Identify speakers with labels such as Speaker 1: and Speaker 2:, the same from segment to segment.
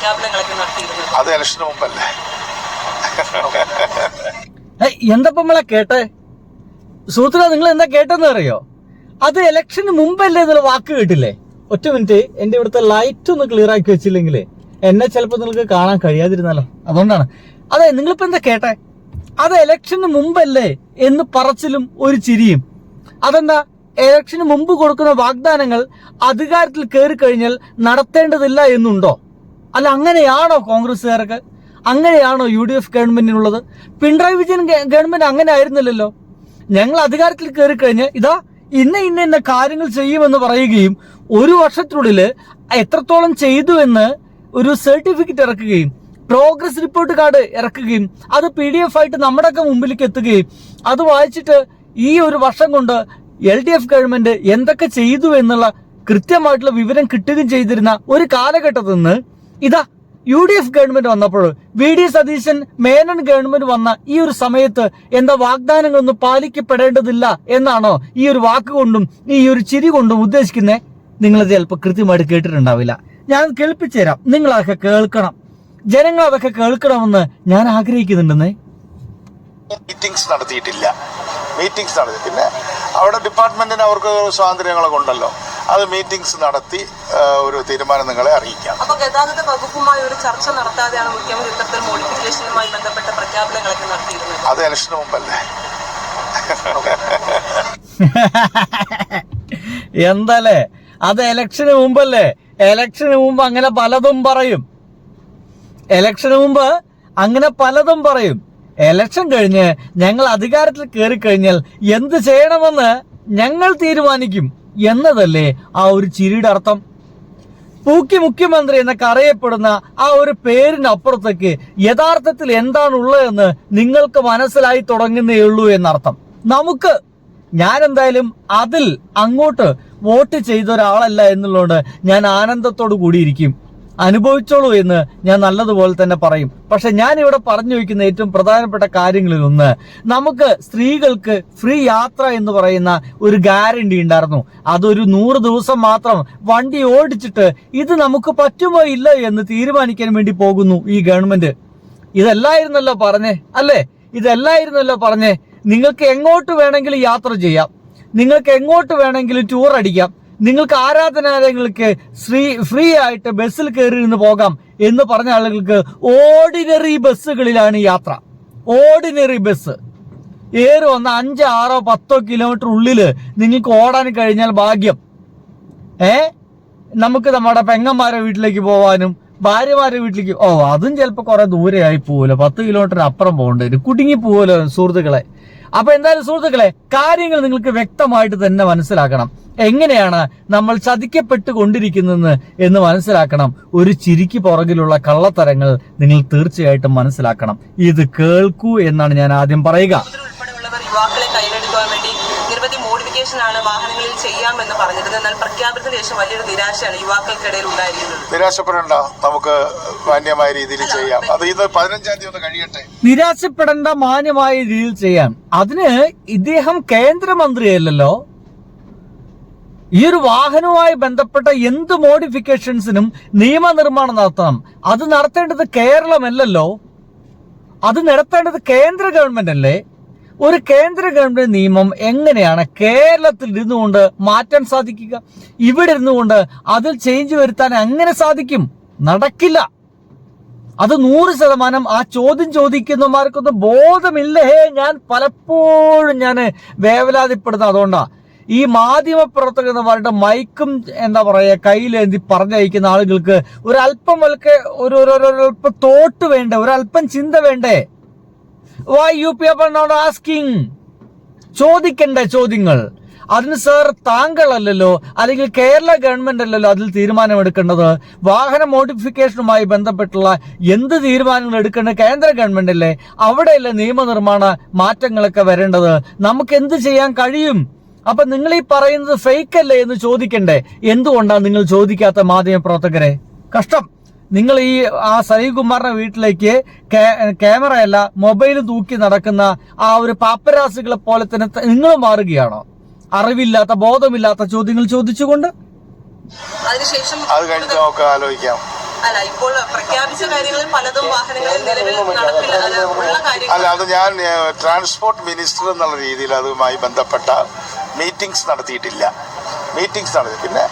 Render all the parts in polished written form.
Speaker 1: പ്രഖ്യാപനങ്ങളൊക്കെ നടത്തിയിരുന്നത്?
Speaker 2: അത് ഇലക്ഷന് മുമ്പല്ലേ?
Speaker 3: എന്തപ്പം നമ്മളെ കേട്ടെ സുഹൃത്തുക്കളെ, നിങ്ങൾ എന്താ കേട്ടെന്ന് അറിയോ? അത് ഇലക്ഷന് മുമ്പല്ലേ എന്നുള്ള വാക്ക് കേട്ടില്ലേ? ഒറ്റ മിനിറ്റ്, എന്റെ ഇവിടുത്തെ ലൈറ്റ് ഒന്ന് ക്ലിയർ ആക്കി വെച്ചില്ലെങ്കിൽ എന്നെ ചിലപ്പോൾ നിങ്ങൾക്ക് കാണാൻ കഴിയാതിരുന്നല്ലോ, അതുകൊണ്ടാണ്. അതെ, നിങ്ങളിപ്പോ എന്താ കേട്ടെ? അത് ഇലക്ഷന് മുമ്പല്ലേ എന്ന് പറച്ചിലും ഒരു ചിരിയും. അതെന്താ? ഇലക്ഷന് മുമ്പ് കൊടുക്കുന്ന വാഗ്ദാനങ്ങൾ അധികാരത്തിൽ കയറി കഴിഞ്ഞാൽ നടത്തേണ്ടതില്ല എന്നുണ്ടോ? അല്ല, അങ്ങനെയാണോ കോൺഗ്രസ്സുകാർക്ക്? അങ്ങനെയാണോ UDF ഗവൺമെന്റിനുള്ളത്? പിണറായി വിജയൻ ഗവൺമെന്റ് അങ്ങനെ ആയിരുന്നില്ലല്ലോ. ഞങ്ങൾ അധികാരത്തിൽ കയറി കഴിഞ്ഞാൽ ഇതാ ഇന്ന കാര്യങ്ങൾ ചെയ്യുമെന്ന് പറയുകയും 1 വർഷത്തിനുള്ളിൽ എത്രത്തോളം ചെയ്തു എന്ന് ഒരു സർട്ടിഫിക്കറ്റ് ഇറക്കുകയും പ്രോഗ്രസ് റിപ്പോർട്ട് കാർഡ് ഇറക്കുകയും അത് PDF ആയിട്ട് നമ്മുടെയൊക്കെ മുമ്പിലേക്ക് എത്തുകയും അത് വായിച്ചിട്ട് ഈ 1 വർഷം കൊണ്ട് LDF ഗവൺമെന്റ് എന്തൊക്കെ ചെയ്തു എന്നുള്ള കൃത്യമായിട്ടുള്ള വിവരം കിട്ടുകയും ചെയ്തിരുന്ന ഒരു കാലഘട്ടത്തിൽ നിന്ന് ഇതാ UDF ഗവൺമെന്റ് വന്നപ്പോൾ VD സതീശൻ മേനൻ ഗവൺമെന്റ് വന്ന ഈ ഒരു സമയത്ത് എന്താ വാഗ്ദാനങ്ങളൊന്നും പാലിക്കപ്പെടേണ്ടതില്ല എന്നാണോ ഈ ഒരു വാക്കുകൊണ്ടും ഈ ഒരു ചിരി കൊണ്ടും ഉദ്ദേശിക്കുന്നേ? നിങ്ങൾ ചിലപ്പോൾ കൃത്യമായിട്ട് കേട്ടിട്ടുണ്ടാവില്ല. ഞാൻ കേൾപ്പിച്ചു തരാം, നിങ്ങൾ അതൊക്കെ കേൾക്കണം. ജനങ്ങൾ അതൊക്കെ കേൾക്കണമെന്ന് ഞാൻ ആഗ്രഹിക്കുന്നുണ്ടെന്നേ.
Speaker 2: മീറ്റിംഗ്സ് നടത്തിയിട്ടില്ല. മീറ്റിംഗ്സ് നടത്തി, പിന്നെ അവിടെ ഡിപ്പാർട്ട്മെന്റിന് അവർക്ക് സ്വാതന്ത്ര്യങ്ങളൊക്കെ ഉണ്ടല്ലോ, അത് മീറ്റിംഗ്സ് നടത്തി ഒരു തീരുമാനം നിങ്ങളെ അറിയിക്കാം.
Speaker 1: അപ്പൊ ഗതാഗത വകുപ്പുമായി ഒരു ചർച്ച നടത്താതെയാണ് മുഖ്യമന്ത്രി ഇത്തരത്തിൽ മോഡിഫിക്കേഷനുമായി ബന്ധപ്പെട്ട പ്രഖ്യാപനങ്ങളൊക്കെ നടത്തിയിരുന്നത്?
Speaker 2: അത് ഇലക്ഷന് മുമ്പല്ലേ?
Speaker 3: എന്തല്ലേ, അത് ഇലക്ഷന് മുമ്പല്ലേ? ഇലക്ഷന് മുമ്പ് അങ്ങനെ പലതും പറയും. ഇലക്ഷന് മുമ്പ് അങ്ങനെ പലതും പറയും. ഇലക്ഷൻ കഴിഞ്ഞ് ഞങ്ങൾ അധികാരത്തിൽ കയറി കഴിഞ്ഞാൽ എന്ത് ചെയ്യണമെന്ന് ഞങ്ങൾ തീരുമാനിക്കും എന്നതല്ലേ ആ ഒരു ചിരിയുടെ അർത്ഥം? പൂക്കി മുഖ്യമന്ത്രി എന്നൊക്കെ അറിയപ്പെടുന്ന ആ ഒരു പേരിനപ്പുറത്തേക്ക് യഥാർത്ഥത്തിൽ എന്താണുള്ളതെന്ന് നിങ്ങൾക്ക് മനസ്സിലായി തുടങ്ങുന്നേ ഉള്ളൂ എന്നർത്ഥം. ഞാൻ എന്തായാലും അതിൽ അങ്ങോട്ട് വോട്ട് ചെയ്ത ഒരാളല്ല എന്നുള്ളത് ഞാൻ ആനന്ദത്തോടു കൂടിയിരിക്കും. അനുഭവിച്ചോളൂ എന്ന് ഞാൻ നല്ലതുപോലെ തന്നെ പറയും. പക്ഷെ ഞാൻ ഇവിടെ പറഞ്ഞു വയ്ക്കുന്ന ഏറ്റവും പ്രധാനപ്പെട്ട കാര്യങ്ങളിൽ ഒന്ന്, നമുക്ക് സ്ത്രീകൾക്ക് ഫ്രീ യാത്ര എന്ന് പറയുന്ന ഒരു ഗ്യാരണ്ടി ഉണ്ടായിരുന്നു. അതൊരു 100 ദിവസം മാത്രം വണ്ടി ഓടിച്ചിട്ട് ഇത് നമുക്ക് പറ്റുമോ ഇല്ല എന്ന് തീരുമാനിക്കാൻ വേണ്ടി പോകുന്നു ഈ ഗവൺമെന്റ്. ഇതല്ലായിരുന്നല്ലോ പറഞ്ഞേ, അല്ലേ? ഇതല്ലായിരുന്നല്ലോ പറഞ്ഞേ. നിങ്ങൾക്ക് എങ്ങോട്ട് വേണമെങ്കിലും യാത്ര ചെയ്യാം, നിങ്ങൾക്ക് എങ്ങോട്ട് വേണമെങ്കിലും ടൂർ അടിക്കാം, നിങ്ങൾക്ക് ആരാധനാലയങ്ങൾക്ക് ഫ്രീ ആയിട്ട് ബസ്സിൽ കയറി നിന്ന് പോകാം എന്ന് പറഞ്ഞ ആളുകൾക്ക് ഓർഡിനറി ബസ്സുകളിലാണ് യാത്ര. ഓർഡിനറി ബസ് ഏറെ വന്ന 5, 6, 10 കിലോമീറ്റർ ഉള്ളില് നിങ്ങൾക്ക് ഓടാൻ കഴിഞ്ഞാൽ ഭാഗ്യം. നമുക്ക് നമ്മുടെ പെങ്ങന്മാരെ വീട്ടിലേക്ക് പോവാനും ഭാര്യമാരുടെ വീട്ടിലേക്ക് അതും ചിലപ്പോൾ കുറെ ദൂരെയായി പോവല്ലോ, 10 കിലോമീറ്റർ അപ്പുറം പോകേണ്ടി വരും, കുടുങ്ങി പോവല്ലോ സുഹൃത്തുക്കളെ. അപ്പൊ എന്തായാലും സുഹൃത്തുക്കളെ, കാര്യങ്ങൾ നിങ്ങൾക്ക് വ്യക്തമായിട്ട് തന്നെ മനസ്സിലാക്കണം. എങ്ങനെയാണ് നമ്മൾ ചതിക്കപ്പെട്ടുകൊണ്ടിരിക്കുന്നതെന്ന് എന്ന് മനസ്സിലാക്കണം. ഒരു ചിരിക്ക് പുറകിലുള്ള കള്ളത്തരങ്ങൾ നിങ്ങൾ തീർച്ചയായിട്ടും മനസ്സിലാക്കണം. ഇത് കേൾക്കൂ എന്നാണ് ഞാൻ ആദ്യം പറയുക.
Speaker 1: യുവാക്കളെ കയ്യിലെടുക്കാൻ വേണ്ടി നിരവധി മോഡിഫിക്കേഷനാണ് വാഹനങ്ങളിൽ ചെയ്യാമെന്ന് പറഞ്ഞിരുന്നത്. എന്നാൽ പ്രഖ്യാപനത്തിന് ശേഷം വലിയൊരു നിരാശയാണ് യുവാക്കൾക്കിടയിൽ ഉണ്ടായിരിക്കുന്നത്.
Speaker 2: നിരാശപ്പെടേണ്ട, നമുക്ക് മാന്യമായ രീതിയിൽ ചെയ്യാം. അത് ഇത് 15-ാം തീയതി ഒന്ന് കഴിയട്ടെ.
Speaker 3: നിരാശപ്പെടേണ്ട, മാന്യമായ രീതിയിൽ ചെയ്യാം. അതിന് ഇദ്ദേഹം കേന്ദ്രമന്ത്രിയല്ലല്ലോ. ഈ ഒരു വാഹനവുമായി ബന്ധപ്പെട്ട എന്ത് മോഡിഫിക്കേഷൻസിനും നിയമനിർമ്മാണം നടത്തണം. അത് നടത്തേണ്ടത് കേരളമല്ലല്ലോ, അത് നടത്തേണ്ടത് കേന്ദ്ര ഗവൺമെന്റ് അല്ലേ? ഒരു കേന്ദ്ര ഗവൺമെന്റ് നിയമം എങ്ങനെയാണ് കേരളത്തിൽ ഇരുന്നുകൊണ്ട് മാറ്റാൻ സാധിക്കുക? ഇവിടെ ഇരുന്നുകൊണ്ട് അതിൽ ചേഞ്ച് വരുത്താൻ എങ്ങനെ സാധിക്കും? നടക്കില്ല. അത് 100% ആ ചോദ്യം ചോദിക്കുന്നവർക്കൊന്നും ബോധമില്ലേ? ഞാൻ പലപ്പോഴും വേവലാതിപ്പെടുന്ന അതുകൊണ്ടാ. ഈ മാധ്യമ പ്രവർത്തകന്മാരുടെ മൈക്കും എന്താ പറയാ കയ്യിലേന്തി പറഞ്ഞയക്കുന്ന ആളുകൾക്ക് ഒരല്പം ഒരല്പം തോട്ട് വേണ്ടേ, ഒരല്പം ചിന്ത വേണ്ടേ? Why you people not asking? ചോദിക്കണ്ടേ ചോദ്യങ്ങൾ? അതിന് സാർ താങ്കളല്ലല്ലോ, അല്ലെങ്കിൽ കേരള ഗവൺമെന്റ് അല്ലല്ലോ അതിൽ തീരുമാനമെടുക്കേണ്ടത്. വാഹന മോഡിഫിക്കേഷനുമായി ബന്ധപ്പെട്ടുള്ള എന്ത് തീരുമാനങ്ങൾ എടുക്കേണ്ടത് കേന്ദ്ര ഗവൺമെന്റ് അല്ലേ? അവിടെയല്ലേ നിയമനിർമ്മാണ മാറ്റങ്ങളൊക്കെ വരേണ്ടത്? നമുക്ക് എന്ത് ചെയ്യാൻ കഴിയും? അപ്പൊ നിങ്ങൾ ഈ പറയുന്നത് ഫേക്ക് അല്ലേ എന്ന് ചോദിക്കണ്ടേ? എന്തുകൊണ്ടാണ് നിങ്ങൾ ചോദിക്കാത്ത മാധ്യമ പ്രവർത്തകരെ? കഷ്ടം. നിങ്ങൾ ആ സലീംകുമാറിന്റെ വീട്ടിലേക്ക് ക്യാമറയല്ല മൊബൈലും തൂക്കി നടക്കുന്ന ആ ഒരു പാപ്പരാസുകളെ പോലെ തന്നെ നിങ്ങൾ മാറുകയാണോ? അറിവില്ലാത്ത ബോധമില്ലാത്ത ചോദ്യങ്ങൾ ചോദിച്ചുകൊണ്ട്.
Speaker 2: അത് കഴിഞ്ഞ് നമുക്ക് ആലോചിക്കാം.
Speaker 1: അല്ല, ഇപ്പോൾ പ്രഖ്യാപിച്ച കാര്യങ്ങളിൽ പലതും വാഹനങ്ങളിൽ നിലവിൽ നടപ്പില്ല ഉള്ള കാര്യങ്ങൾ.
Speaker 2: അല്ല, അത് ഞാൻ ട്രാൻസ്പോർട്ട് മിനിസ്റ്റർ എന്നുള്ള രീതിയിൽ അതുമായി ബന്ധപ്പെട്ട മീറ്റിംഗ്സ് നടത്തിയിട്ടില്ല. പിന്നെ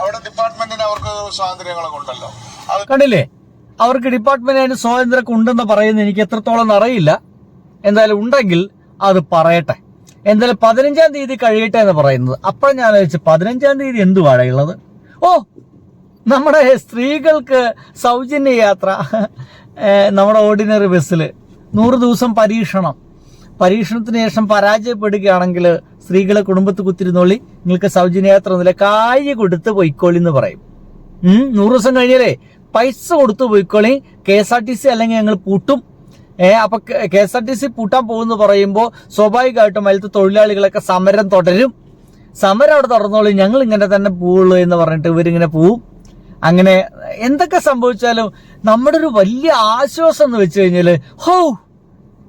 Speaker 2: അവിടെ ഡിപ്പാർട്ട്മെന്റിന് അവർക്ക് സ്വാതന്ത്ര്യങ്ങളൊക്കെ ഉണ്ടല്ലോ.
Speaker 3: കണ്ടില്ലേ, അവർക്ക് ഡിപ്പാർട്ട്മെന്റിന് സ്വാതന്ത്ര്യമൊക്കെ ഉണ്ടെന്ന് പറയുന്നത് എനിക്ക് എത്രത്തോളം അറിയില്ല. എന്തായാലും ഉണ്ടെങ്കിൽ അത് പറയട്ടെ. എന്തായാലും 15-ാം തീയതി കഴിയട്ടെ എന്ന് പറയുന്നത്. അപ്പോഴും ഞാൻ ആലോചിച്ചു 15-ാം തീയതി എന്തുവാണ് ഉള്ളത്? ഓ, നമ്മുടെ സ്ത്രീകൾക്ക് സൗജന്യ യാത്ര നമ്മുടെ ഓർഡിനറി ബസ്സിൽ 100 ദിവസം പരീക്ഷണത്തിന് ശേഷം പരാജയപ്പെടുകയാണെങ്കിൽ സ്ത്രീകളെ കുടുംബത്ത് കുത്തിരുന്നോളി, നിങ്ങൾക്ക് സൗജന്യ യാത്ര ഒന്നുമില്ല, കായ് കൊടുത്ത് പൊയ്ക്കോളി എന്ന് പറയും. 100 ദിവസം കഴിഞ്ഞാലേ പൈസ കൊടുത്ത് പോയിക്കോളി, KSRTC അല്ലെങ്കിൽ ഞങ്ങൾ പൂട്ടും. അപ്പൊ KSRTC പൂട്ടാൻ പോകുന്നു പറയുമ്പോൾ സ്വാഭാവികമായിട്ടും അതിലത്തെ തൊഴിലാളികളൊക്കെ സമരം തുടരും. സമരം അവിടെ തുടർന്നോളൂ, ഞങ്ങൾ ഇങ്ങനെ തന്നെ പോവുള്ളൂ എന്ന് പറഞ്ഞിട്ട് ഇവരിങ്ങനെ പോവും. അങ്ങനെ എന്തൊക്കെ സംഭവിച്ചാലും നമ്മുടെ ഒരു വലിയ ആശ്വാസം എന്ന് വെച്ച് കഴിഞ്ഞാല്, ഹോ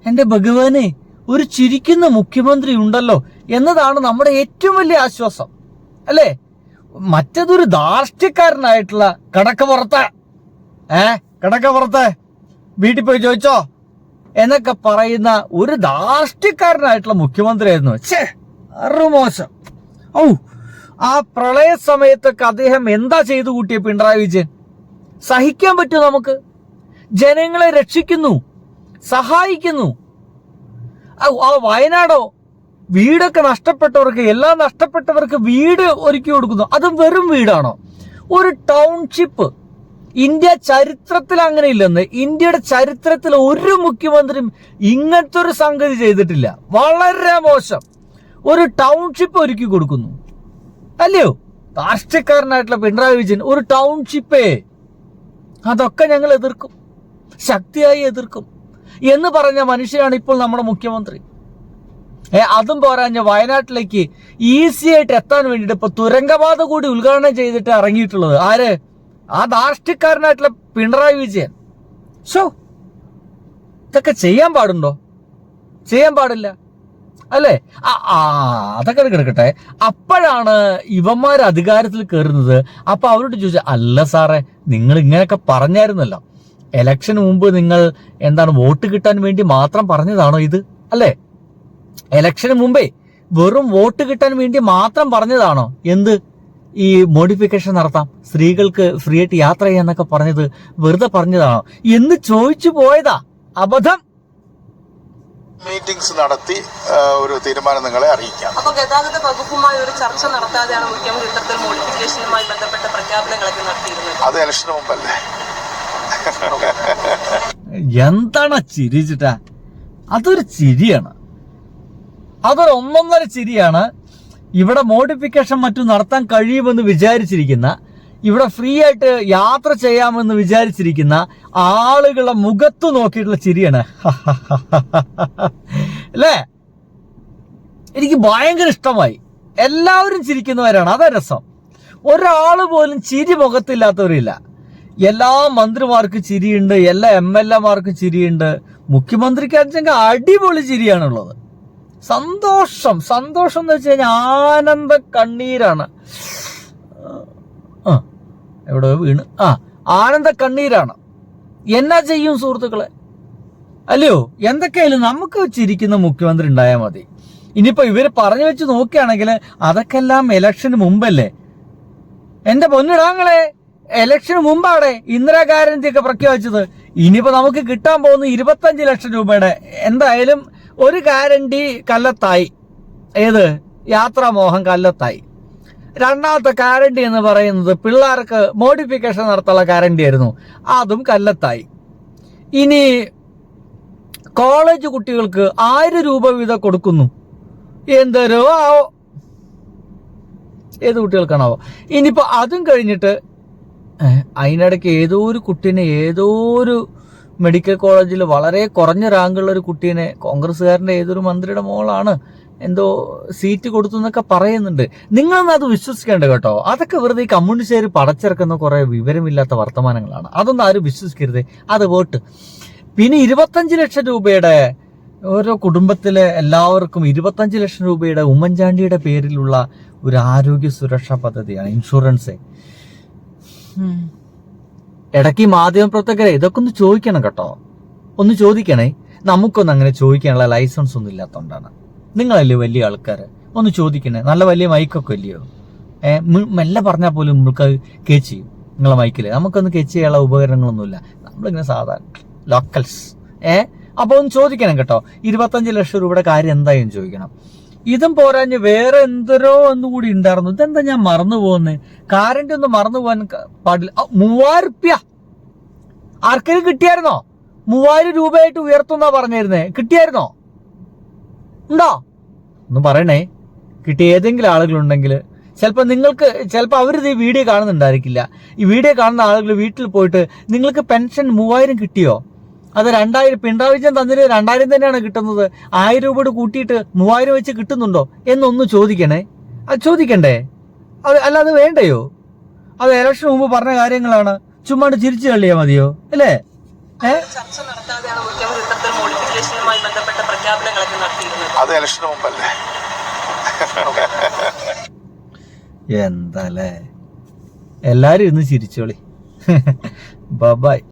Speaker 3: എന്റെ ഭഗവാനെ, ഒരു ചിരിക്കുന്ന മുഖ്യമന്ത്രി ഉണ്ടല്ലോ എന്നതാണ് നമ്മുടെ ഏറ്റവും വലിയ ആശ്വാസം, അല്ലേ? മറ്റതൊരു ധാർഷ്ട്യക്കാരനായിട്ടുള്ള കടക്കപ്പുറത്ത് വീട്ടിൽ പോയി ചോദിച്ചോ എന്നൊക്കെ പറയുന്ന ഒരു ധാർഷ്ട്യക്കാരനായിട്ടുള്ള മുഖ്യമന്ത്രിയായിരുന്നു. മോശം. ആ പ്രളയ സമയത്തൊക്കെ അദ്ദേഹം എന്താ ചെയ്തു കൂട്ടിയ പിണറായി വിജയൻ? സഹിക്കാൻ പറ്റുമോ നമുക്ക്? ജനങ്ങളെ രക്ഷിക്കുന്നു, സഹായിക്കുന്നു. ആ വയനാടോ, വീടൊക്കെ നഷ്ടപ്പെട്ടവർക്ക്, എല്ലാം നഷ്ടപ്പെട്ടവർക്ക് വീട് ഒരുക്കി കൊടുക്കുന്നു. അതും വെറും വീടാണോ? ഒരു ടൗൺഷിപ്പ്. ഇന്ത്യ ചരിത്രത്തിൽ അങ്ങനെ ഇല്ലെന്ന്. ഇന്ത്യയുടെ ചരിത്രത്തിൽ ഒരു മുഖ്യമന്ത്രിയും ഇങ്ങനത്തെ ഒരു സംഗതി ചെയ്തിട്ടില്ല. വളരെ മോശം. ഒരു ടൗൺഷിപ്പ് ഒരുക്കി കൊടുക്കുന്നു, അല്ലയോ? രാഷ്ട്രീയക്കാരനായിട്ടുള്ള പിണറായി വിജയൻ ഒരു ടൗൺഷിപ്പേ, അതൊക്കെ ഞങ്ങൾ എതിർക്കും, ശക്തിയായി എതിർക്കും എന്ന് പറഞ്ഞ മനുഷ്യനാണ് ഇപ്പോൾ നമ്മുടെ മുഖ്യമന്ത്രി. അതും പോരാഞ്ഞ വയനാട്ടിലേക്ക് ഈസി ആയിട്ട് എത്താൻ വേണ്ടിയിട്ട് ഇപ്പൊ തുരങ്കപാത കൂടി ഉദ്ഘാടനം ചെയ്തിട്ട് ഇറങ്ങിയിട്ടുള്ളത് ആര്? ആ ധാർഷ്ട്യക്കാരനായിട്ടുള്ള പിണറായി വിജയൻ. ഇതൊക്കെ ചെയ്യാൻ പാടുണ്ടോ? ചെയ്യാൻ പാടില്ല, അല്ലേ? അതൊക്കെ കിടക്കട്ടെ. അപ്പോഴാണ് ഇവന്മാർ അധികാരത്തിൽ കയറുന്നത്. അപ്പൊ അവരോട് ചോദിച്ചാൽ, അല്ല സാറേ, നിങ്ങൾ ഇങ്ങനെയൊക്കെ പറഞ്ഞായിരുന്നല്ലോ, ഇലക്ഷന് മുമ്പ് നിങ്ങൾ വോട്ട് കിട്ടാൻ വേണ്ടി മാത്രം പറഞ്ഞതാണോ ഇത്? അല്ലേ? ഇലക്ഷന് മുമ്പേ വെറും വോട്ട് കിട്ടാൻ വേണ്ടി മാത്രം പറഞ്ഞതാണോ? എന്ത് ഈ മോഡിഫിക്കേഷൻ നടത്താം, സ്ത്രീകൾക്ക് ഫ്രീ ആയിട്ട് യാത്ര ചെയ്യാന്നൊക്കെ പറഞ്ഞത് വെറുതെ പറഞ്ഞതാണോ എന്ന് ചോദിച്ചു പോയതാ. അബദ്ധം.
Speaker 2: മീറ്റിംഗ്സ് നടത്തി ഒരു തീരുമാനം നിങ്ങളെ അറിയിക്കാം.
Speaker 1: അപ്പൊ ഗതാഗത വകുപ്പുമായി ഒരു ചർച്ച നടത്താതെയാണ് മുഖ്യമന്ത്രി ഇത്തരത്തിൽ മോഡിഫിക്കേഷനുമായി ബന്ധപ്പെട്ട പ്രഖ്യാപനങ്ങളൊക്കെ നടത്തിയിരുന്നത്.
Speaker 2: അത് ഇലക്ഷന് മുമ്പല്ലേ?
Speaker 3: എന്താണ് ചിരിച്ചിട്ടാ? അതൊരു ചിരിയാണ്, അതൊരു ഒന്നൊന്നര ചിരിയാണ്. ഇവിടെ മോഡിഫിക്കേഷൻ മറ്റും നടത്താൻ കഴിയുമെന്ന് വിചാരിച്ചിരിക്കുന്ന, ഇവിടെ ഫ്രീ ആയിട്ട് യാത്ര ചെയ്യാമെന്ന് വിചാരിച്ചിരിക്കുന്ന ആളുകളുടെ മുഖത്ത് നോക്കിയിട്ടുള്ള ചിരിയാണ്. അല്ലേ? എനിക്ക് ഭയങ്കര ഇഷ്ടമായി. എല്ലാവരും ചിരിക്കുന്നവരാണ്, അതാ രസം. ഒരാള് പോലും ചിരി മുഖത്തില്ലാത്തവരില്ല. എല്ലാ മന്ത്രിമാർക്കും ചിരിയുണ്ട്, എല്ലാ MLA-മാർക്കും ചിരിയുണ്ട്. മുഖ്യമന്ത്രിക്കാണെങ്കിൽ അടിപൊളി ചിരിയാണുള്ളത്. സന്തോഷം എന്ന് വെച്ച് കഴിഞ്ഞാൽ ആനന്ദ കണ്ണീരാണ്. എവിടെ വീണ്? ആനന്ദ കണ്ണീരാണ്. എന്നാ ചെയ്യും സുഹൃത്തുക്കളെ, അല്ലയോ? എന്തൊക്കെയായാലും നമുക്ക് ചിരിക്കുന്ന മുഖ്യമന്ത്രി ഉണ്ടായാൽ മതി. ഇനിയിപ്പോ ഇവര് പറഞ്ഞു വെച്ച് നോക്കുകയാണെങ്കിൽ അതൊക്കെ എല്ലാം ഇലക്ഷന് മുമ്പല്ലേ. എന്റെ പൊന്നിടാങ്ങളെ, ഇലക്ഷന് മുമ്പാടെ ഇന്ദിരാ ഒക്കെ പ്രഖ്യാപിച്ചത്. ഇനിയിപ്പോ നമുക്ക് കിട്ടാൻ പോകുന്ന 25 ലക്ഷം രൂപയുടെ എന്തായാലും ഒരു ഗ്യാരണ്ടി കല്ലത്തായി. ഏത്? യാത്രാമോഹം കല്ലത്തായി. രണ്ടാമത്തെ ഗ്യാരണ്ടി എന്ന് പറയുന്നത് പിള്ളേർക്ക് മോഡിഫിക്കേഷൻ നടത്താനുള്ള ഗ്യാരണ്ടി ആയിരുന്നു, അതും കല്ലത്തായി. ഇനി കോളേജ് കുട്ടികൾക്ക് 1000 രൂപ വീതം കൊടുക്കുന്നു. എന്തരോ ആവോ, ഏത് കുട്ടികൾക്കാണാവോ. ഇനിയിപ്പോ അതും കഴിഞ്ഞിട്ട് അതിനിടയ്ക്ക് ഏതോ ഒരു കുട്ടീനെ, ഏതോ ഒരു മെഡിക്കൽ കോളേജിൽ വളരെ കുറഞ്ഞ റാങ്കുള്ള ഒരു കുട്ടീനെ കോൺഗ്രസ്സുകാരൻ്റെ ഏതൊരു മന്ത്രിയുടെ മോളാണ് എന്തോ സീറ്റ് കൊടുത്തു എന്നൊക്കെ പറയുന്നുണ്ട്. നിങ്ങളൊന്നും അത് വിശ്വസിക്കേണ്ട കേട്ടോ. അതൊക്കെ വെറുതെ ഈ കമ്മ്യൂണിസ്റ്റുകാർ പടച്ചിറക്കുന്ന കുറെ വിവരമില്ലാത്ത വർത്തമാനങ്ങളാണ്. അതൊന്നും ആരും വിശ്വസിക്കരുത്, അത് വോട്ട്. പിന്നെ 25 ലക്ഷം രൂപയുടെ ഓരോ കുടുംബത്തിലെ എല്ലാവർക്കും 25 ലക്ഷം രൂപയുടെ ഉമ്മൻചാണ്ടിയുടെ പേരിലുള്ള ഒരു ആരോഗ്യ സുരക്ഷാ പദ്ധതിയാണ്, ഇൻഷുറൻസ്. ഇടയ്ക്ക് മാധ്യമപ്രവർത്തകരെ ഇതൊക്കെ ഒന്ന് ചോദിക്കണം കേട്ടോ, ഒന്ന് ചോദിക്കണേ. നമുക്കൊന്നും അങ്ങനെ ചോദിക്കാനുള്ള ലൈസൻസ് ഒന്നും ഇല്ലാത്തതുകൊണ്ടാണ്. നിങ്ങളല്ലേ വലിയ ആൾക്കാർ, ഒന്ന് ചോദിക്കണേ. നല്ല വലിയ മൈക്കൊക്കെ ഇല്ലയോ? മെല്ലെ പറഞ്ഞാൽ പോലും നമ്മൾക്ക് കേച്ച് ചെയ്യും നിങ്ങളെ മൈക്കിൽ. നമുക്കൊന്ന് കേച്ച് ചെയ്യാനുള്ള ഉപകരണങ്ങളൊന്നുമില്ല, നമ്മളിങ്ങനെ സാധാരണ ലോക്കൽസ്. അപ്പോൾ ഒന്ന് ചോദിക്കണം കേട്ടോ. 25 ലക്ഷം രൂപയുടെ കാര്യം എന്തായാലും ചോദിക്കണം. ഇതും പോരാഞ്ഞ് വേറെ എന്തോരോ ഒന്നുകൂടി ഉണ്ടായിരുന്നു. ഇതെന്താ ഞാൻ മറന്നു പോകുന്നത്? കാരന്റ് ഒന്നും മറന്നു പോകാൻ പാടില്ല. 3000 റുപ്യ ആർക്കെങ്കിലും കിട്ടിയായിരുന്നോ? 3000 രൂപയായിട്ട് ഉയർത്തുന്നാ പറഞ്ഞിരുന്നേ. കിട്ടിയായിരുന്നോ? ഉണ്ടോ? ഒന്ന് പറയണേ. കിട്ടിയ ഏതെങ്കിലും ആളുകളുണ്ടെങ്കിൽ ചിലപ്പോൾ അവരിത് ഈ വീഡിയോ കാണുന്നുണ്ടായിരിക്കില്ല. ഈ വീഡിയോ കാണുന്ന ആളുകൾ വീട്ടിൽ പോയിട്ട് നിങ്ങൾക്ക് പെൻഷൻ 3000 കിട്ടിയോ? അത് 2000 പിണറായി വിജയൻ തന്നിട്ട് 2000 തന്നെയാണ് കിട്ടുന്നത്. 1000 രൂപയോട് കൂട്ടിയിട്ട് 3000 വെച്ച് കിട്ടുന്നുണ്ടോ എന്നൊന്ന് ചോദിക്കണേ. അത് ചോദിക്കണ്ടേ? അല്ലാതെ വേണ്ടയോ? അത് ഇലക്ഷൻ മുമ്പ് പറഞ്ഞ കാര്യങ്ങളാണ്. ചുമ്മാണ്ട് ചിരിച്ചു തള്ളിയാ മതിയോ? അല്ലേ?
Speaker 1: ചർച്ച നടത്താതെയാണ് മുഖ്യമന്ത്രി ഇത്തരത്തിൽ മോഡിഫിക്കേഷനുമായി ബന്ധപ്പെട്ട പ്രഖ്യാപനങ്ങളൊക്കെ നടത്തിയിരുന്നത്.
Speaker 2: അത് ഇലക്ഷന് മുമ്പല്ലേ?
Speaker 3: എന്താല്ലേ, എല്ലാരും ഇന്ന് ചിരിച്ചോളി. ബൈ.